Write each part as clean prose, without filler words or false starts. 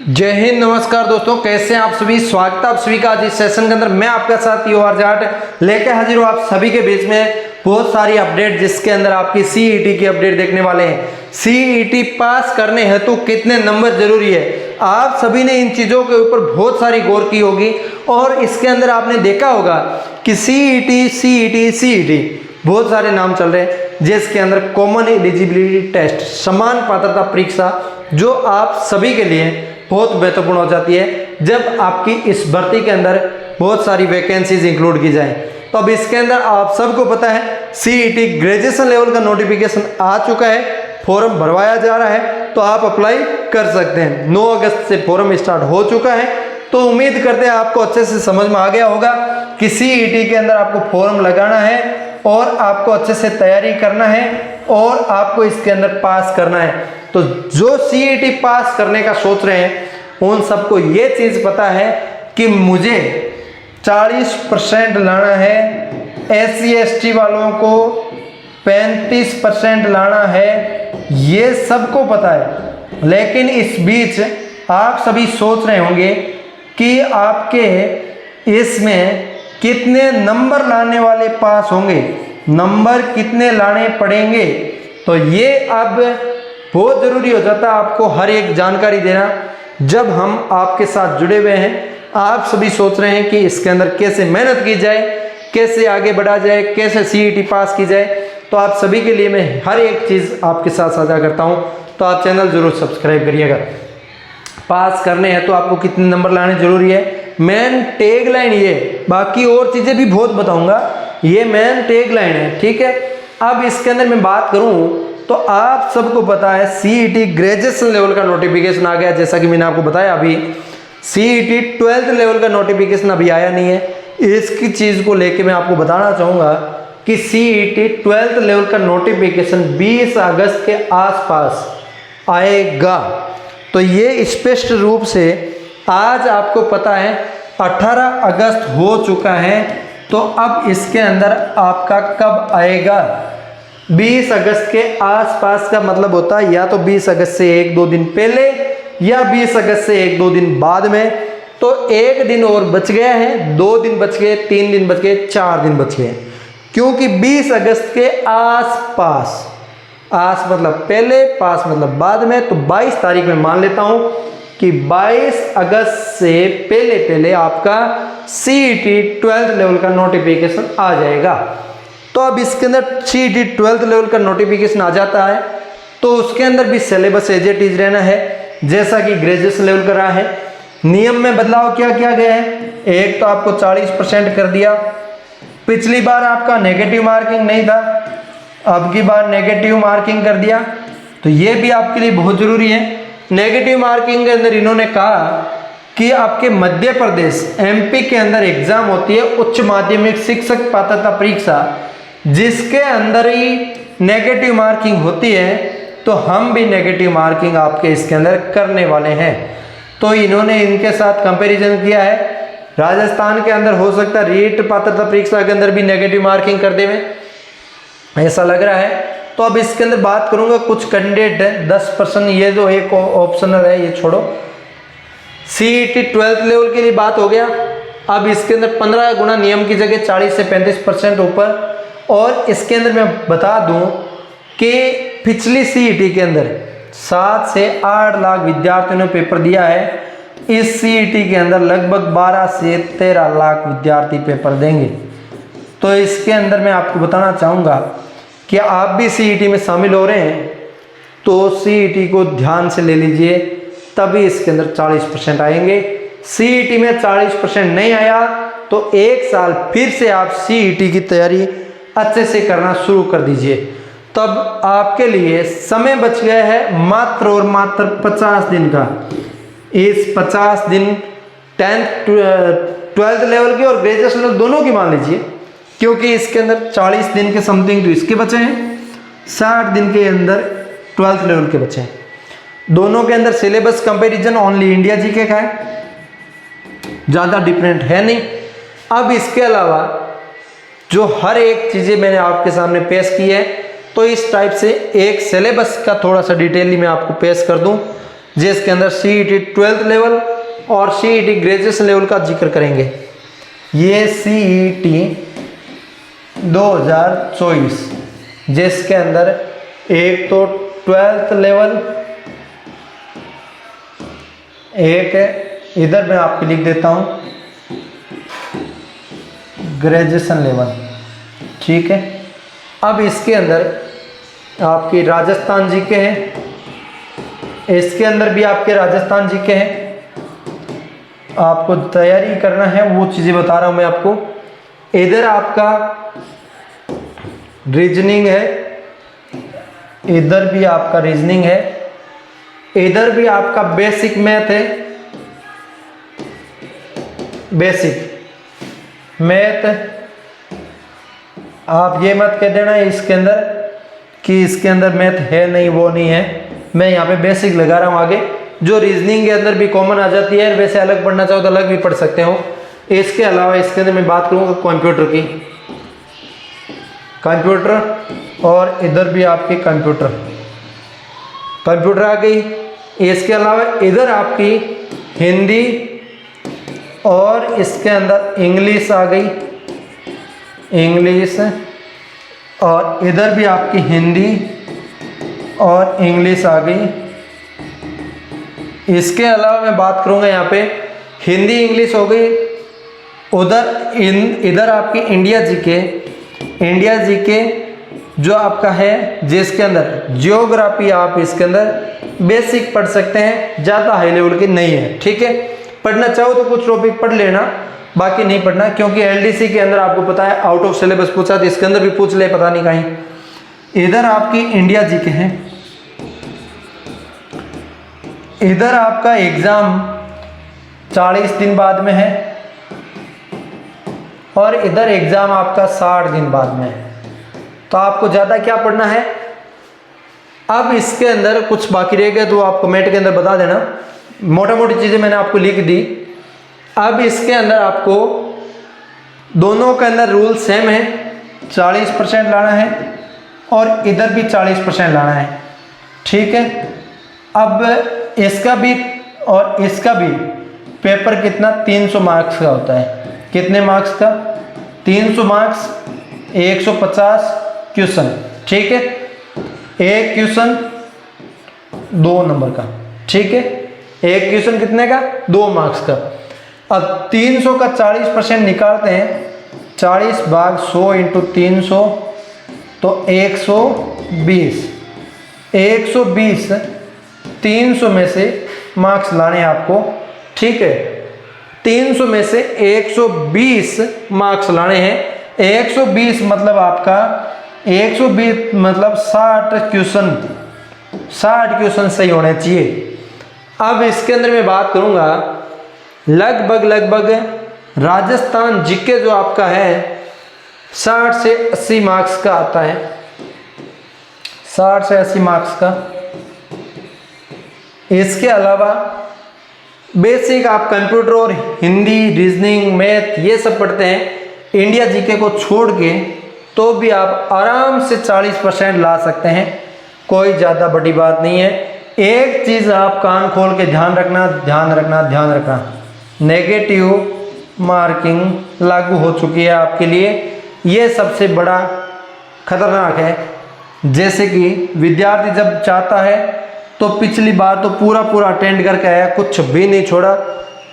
जय हिंद, नमस्कार दोस्तों, कैसे हैं आप सभी। स्वागत है आप सभी का आज इस सेशन के अंदर। मैं आपके साथ यूआर जाट लेके हाजिर हूँ आप सभी के बीच में बहुत सारी अपडेट, जिसके अंदर आपकी सीईटी की अपडेट देखने वाले हैं। सीईटी पास करने हेतु कितने नंबर जरूरी है, आप सभी ने इन चीज़ों के ऊपर बहुत सारी गौर की होगी। और इसके अंदर आपने देखा होगा कि सीईटी बहुत सारे नाम चल रहे हैं, जिसके अंदर कॉमन एलिजिबिलिटी टेस्ट, समान पात्रता परीक्षा, जो आप सभी के लिए बहुत महत्वपूर्ण हो जाती है जब आपकी इस भर्ती के अंदर बहुत सारी वैकेंसीज इंक्लूड की जाए। तो अब इसके अंदर आप सबको पता है सीईटी ग्रेजुएशन लेवल का नोटिफिकेशन आ चुका है, फॉर्म भरवाया जा रहा है, तो आप अप्लाई कर सकते हैं। 9 अगस्त से फॉर्म स्टार्ट हो चुका है। तो उम्मीद करते हैं आपको अच्छे से समझ में आ गया होगा कि सीईटी के अंदर आपको फॉर्म लगाना है और आपको अच्छे से तैयारी करना है और आपको इसके अंदर पास करना है। तो जो सीईटी पास करने का सोच रहे हैं उन सबको ये चीज़ पता है कि मुझे 40% लाना है, SC ST वालों को 35% लाना है, ये सबको पता है। लेकिन इस बीच आप सभी सोच रहे होंगे कि आपके इसमें कितने नंबर लाने वाले पास होंगे, नंबर कितने लाने पड़ेंगे। तो ये अब बहुत ज़रूरी हो जाता है आपको हर एक जानकारी देना जब हम आपके साथ जुड़े हुए हैं। आप सभी सोच रहे हैं कि इसके अंदर कैसे मेहनत की जाए, कैसे आगे बढ़ा जाए, कैसे सीईटी पास की जाए। तो आप सभी के लिए मैं हर एक चीज़ आपके साथ साझा करता हूं, तो आप चैनल ज़रूर सब्सक्राइब करिएगा। पास करने हैं तो आपको कितने नंबर लाने जरूरी है, मेन टैग लाइन ये, बाकी और चीज़ें भी बहुत बताऊंगा, ये मेन टैग लाइन है, ठीक है। अब इसके अंदर मैं बात करूं तो आप सबको पता है सीईटी ग्रेजुएशन लेवल का नोटिफिकेशन आ गया। जैसा कि मैंने आपको बताया, अभी सीईटी 12th लेवल का नोटिफिकेशन अभी आया नहीं है। इसकी चीज़ को लेके मैं आपको बताना चाहूँगा कि सीईटी 12th लेवल का नोटिफिकेशन 20 अगस्त के आसपास आएगा। तो ये स्पष्ट रूप से आज आपको पता है 18 अगस्त हो चुका है, तो अब इसके अंदर आपका कब आएगा, 20 अगस्त के आसपास का मतलब होता है या तो 20 अगस्त से 1-2 दिन पहले या 20 अगस्त से 1-2 दिन बाद में। तो 1 दिन और बच गया है, 2 दिन बच गए, 3 दिन बच गए, 4 दिन बच गए, क्योंकि 20 अगस्त के आसपास, आस मतलब पहले, पास मतलब बाद में, तो 22 तारीख में मान लेता हूं कि 22 अगस्त से पहले पहले आपका सीईटी 12th लेवल का नोटिफिकेशन आ जाएगा। तो अब इसके अंदर सीईटी 12th लेवल का नोटिफिकेशन आ जाता है तो उसके अंदर भी सिलेबस एज इट इज रहना है जैसा कि ग्रेजुएशन लेवल का रहा है। नियम में बदलाव क्या किया गया है, एक तो आपको 40% कर दिया। पिछली बार आपका नेगेटिव मार्किंग नहीं था, अब की बार नेगेटिव मार्किंग कर दिया, तो ये भी आपके लिए बहुत जरूरी है। नेगेटिव मार्किंग के अंदर इन्होंने कहा कि आपके मध्य प्रदेश MP के अंदर एग्जाम होती है उच्च माध्यमिक शिक्षक पात्रता परीक्षा, जिसके अंदर ही नेगेटिव मार्किंग होती है, तो हम भी नेगेटिव मार्किंग आपके इसके अंदर करने वाले हैं। तो इन्होंने इनके साथ कंपैरिजन किया है। राजस्थान के अंदर हो सकता है रीट पात्रता परीक्षा के अंदर भी नेगेटिव मार्किंग कर देवे, ऐसा लग रहा है। तो अब इसके अंदर बात करूंगा कुछ कैंडिडेट है 10%, ये जो एक ऑप्शनल है ये छोड़ो। सीईटी 12th लेवल के लिए बात हो गया। अब इसके अंदर 15 गुना नियम की जगह 40 से 35% ऊपर। और इसके अंदर मैं बता दूं कि पिछली सीईटी के अंदर 7 से 8 लाख विद्यार्थियों ने पेपर दिया है। इस सीईटी के अंदर लगभग 12 से 13 लाख विद्यार्थी पेपर देंगे। तो इसके अंदर मैं आपको बताना चाहूँगा कि आप भी सीईटी में शामिल हो रहे हैं तो सीईटी को ध्यान से ले लीजिए, तभी इसके अंदर 40% आएंगे। सीईटी में 40% नहीं आया तो 1 साल फिर से आप सीईटी की तैयारी अच्छे से करना शुरू कर दीजिए। तब आपके लिए समय बच गया है मात्र और मात्र 50 दिन का। इस 50 दिन 10th 12th लेवल की और ग्रेजुएशन लेवल दोनों की मान लीजिए, क्योंकि इसके अंदर 40 दिन के समथिंग तो इसके बचे हैं, 60 दिन के अंदर 12th लेवल के बचे हैं। दोनों के अंदर syllabus comparison only India GK का है, ज़्यादा डिफरेंट है नहीं। अब इसके अलावा जो हर एक चीज़ें मैंने आपके सामने पेश की है, तो इस टाइप से एक सिलेबस का थोड़ा सा डिटेली मैं आपको पेश कर दूं जिसके अंदर CET 12th लेवल और CET ग्रेजुएशन लेवल का जिक्र करेंगे। ये CET 2024 जिसके अंदर एक तो 12th लेवल, एक इधर मैं आपको लिख देता हूँ ग्रेजुएशन लेवल, ठीक है। अब इसके अंदर आपकी राजस्थान जीके है, इसके अंदर भी आपके राजस्थान जीके हैं। आपको तैयारी करना है वो चीज़ें बता रहा हूँ मैं आपको। इधर आपका रीजनिंग है, इधर भी आपका रीजनिंग है, इधर भी आपका बेसिक मैथ है। बेसिक मैथ आप ये मत कह देना इसके अंदर कि इसके अंदर मैथ है नहीं, वो नहीं है। मैं यहाँ पे बेसिक लगा रहा हूँ। आगे जो रीजनिंग के अंदर भी कॉमन आ जाती है, वैसे अलग पढ़ना चाहो तो अलग भी पढ़ सकते हो। इसके अलावा इसके अंदर मैं बात करूँगा कंप्यूटर की, कंप्यूटर और इधर भी आपकी कंप्यूटर आ गई। इसके अलावा इधर आपकी हिंदी और इसके अंदर इंग्लिश आ गई, इंग्लिश, और इधर भी आपकी हिंदी और इंग्लिश आ गई। इसके अलावा मैं बात करूँगा यहाँ पे हिंदी इंग्लिश हो गई। इधर आपकी इंडिया जीके जो आपका है, जिसके अंदर जियोग्राफी आप इसके अंदर बेसिक पढ़ सकते हैं, ज़्यादा हाई लेवल की नहीं है, ठीक है। पढ़ना चाहो तो कुछ टॉपिक पढ़ लेना, बाकी नहीं पढ़ना, क्योंकि LDC के अंदर आपको पता है आउट ऑफ सिलेबस पूछा तो इसके अंदर भी पूछ ले, पता नहीं कहीं। इधर आपकी इंडिया जीके है, इधर आपका एग्ज़ाम 40 दिन बाद में है और इधर एग्ज़ाम आपका 60 दिन बाद में है। तो आपको ज़्यादा क्या पढ़ना है। अब इसके अंदर कुछ बाकी रह गया तो आप कमेंट के अंदर बता देना। मोटा मोटी चीज़ें मैंने आपको लिख दी। अब इसके अंदर आपको दोनों के अंदर रूल सेम है, 40% लाना है और इधर भी 40% लाना है, ठीक है। अब इसका भी और इसका भी पेपर कितना 300 मार्क्स का होता है। कितने मार्क्स का? 300 मार्क्स, 150 क्वेश्चन, ठीक है। एक क्वेश्चन 2 नंबर का, ठीक है। एक क्वेश्चन कितने का? 2 मार्क्स का। अब 300 का 40% निकालते हैं, 40 भाग 100 इंटू 300 तो 120। 120 300 में से मार्क्स लाने हैं आपको, ठीक है। 300 में से 120 मार्क्स लाने हैं। 120 मतलब आपका 120 मतलब 60 क्वेश्चन सही होने चाहिए। अब इसके अंदर मैं बात करूंगा लगभग राजस्थान जीके जो आपका है 60 से 80 मार्क्स का आता है, 60 से 80 मार्क्स का। इसके अलावा बेसिक आप कंप्यूटर और हिंदी, रीजनिंग, मैथ ये सब पढ़ते हैं इंडिया जीके को छोड़ के, तो भी आप आराम से 40% ला सकते हैं। कोई ज़्यादा बड़ी बात नहीं है। एक चीज़ आप कान खोल के ध्यान रखना, नेगेटिव मार्किंग लागू हो चुकी है आपके लिए। ये सबसे बड़ा खतरनाक है। जैसे कि विद्यार्थी जब चाहता है तो पिछली बार तो पूरा अटेंड करके आया, कुछ भी नहीं छोड़ा,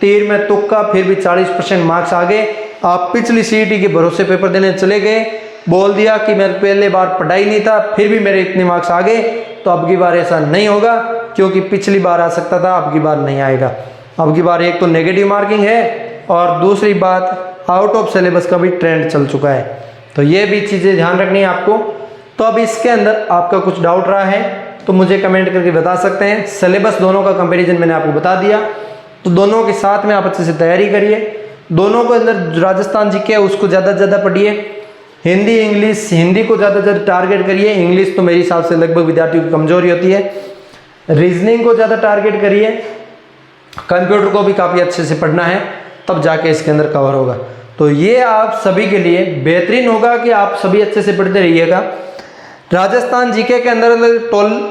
तीर में तुक्का, फिर भी 40% मार्क्स आ गए। आप पिछली CET के भरोसे पेपर देने चले गए, बोल दिया कि मेरे पहले बार पढ़ाई नहीं था, फिर भी मेरे इतने मार्क्स आ गए। तो अब की बार ऐसा नहीं होगा, क्योंकि पिछली बार आ सकता था, अब की बार नहीं आएगा। अब की बार एक तो नेगेटिव मार्किंग है और दूसरी बात आउट ऑफ सिलेबस का भी ट्रेंड चल चुका है। तो ये भी चीज़ें ध्यान रखनी है आपको। तो अब इसके अंदर आपका कुछ डाउट रहा है तो मुझे कमेंट करके बता सकते हैं। सिलेबस दोनों का कंपैरिजन मैंने आपको बता दिया, तो दोनों के साथ में आप अच्छे से तैयारी करिए। दोनों को अंदर राजस्थान जीके है उसको ज़्यादा से ज़्यादा पढ़िए। हिंदी, इंग्लिश, हिंदी को ज़्यादा से ज़्यादा टारगेट करिए। इंग्लिश तो मेरे हिसाब से लगभग विद्यार्थियों की कमजोरी होती है। रीजनिंग को ज़्यादा टारगेट करिए। कंप्यूटर को भी काफ़ी अच्छे से पढ़ना है, तब जाके इसके अंदर कवर होगा। तो ये आप सभी के लिए बेहतरीन होगा कि आप सभी अच्छे से पढ़ते रहिएगा। राजस्थान जीके के अंदर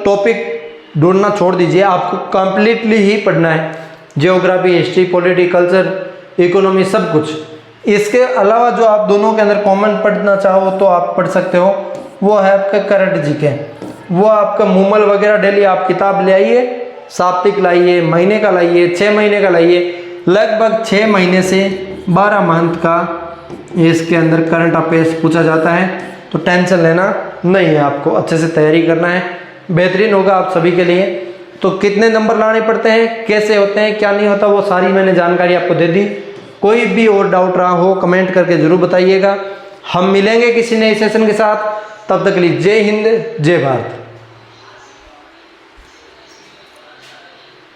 टॉपिक ढूंढना छोड़ दीजिए, आपको कंप्लीटली ही पढ़ना है, geography, history, polity, culture, economy, सब कुछ। इसके अलावा जो आप दोनों के अंदर कॉमन पढ़ना चाहो तो आप पढ़ सकते हो, वो है आपका करंट जीके। वो आपका मूमल वगैरह डेली आप किताब ले आइए, साप्ताहिक लाइए, महीने का लाइए, 6 महीने का लाइए, लगभग 6 महीने से 12 मंथ का इसके अंदर करंट अफेयर्स पूछा जाता है। तो टेंशन लेना नहीं है, आपको अच्छे से तैयारी करना है, बेहतरीन होगा आप सभी के लिए। तो कितने नंबर लाने पड़ते हैं, कैसे होते हैं, क्या नहीं होता, वो सारी मैंने जानकारी आपको दे दी। कोई भी और डाउट रहा हो कमेंट करके ज़रूर बताइएगा। हम मिलेंगे किसी नए सेशन के साथ, तब तक के लिए जय हिंद, जय भारत।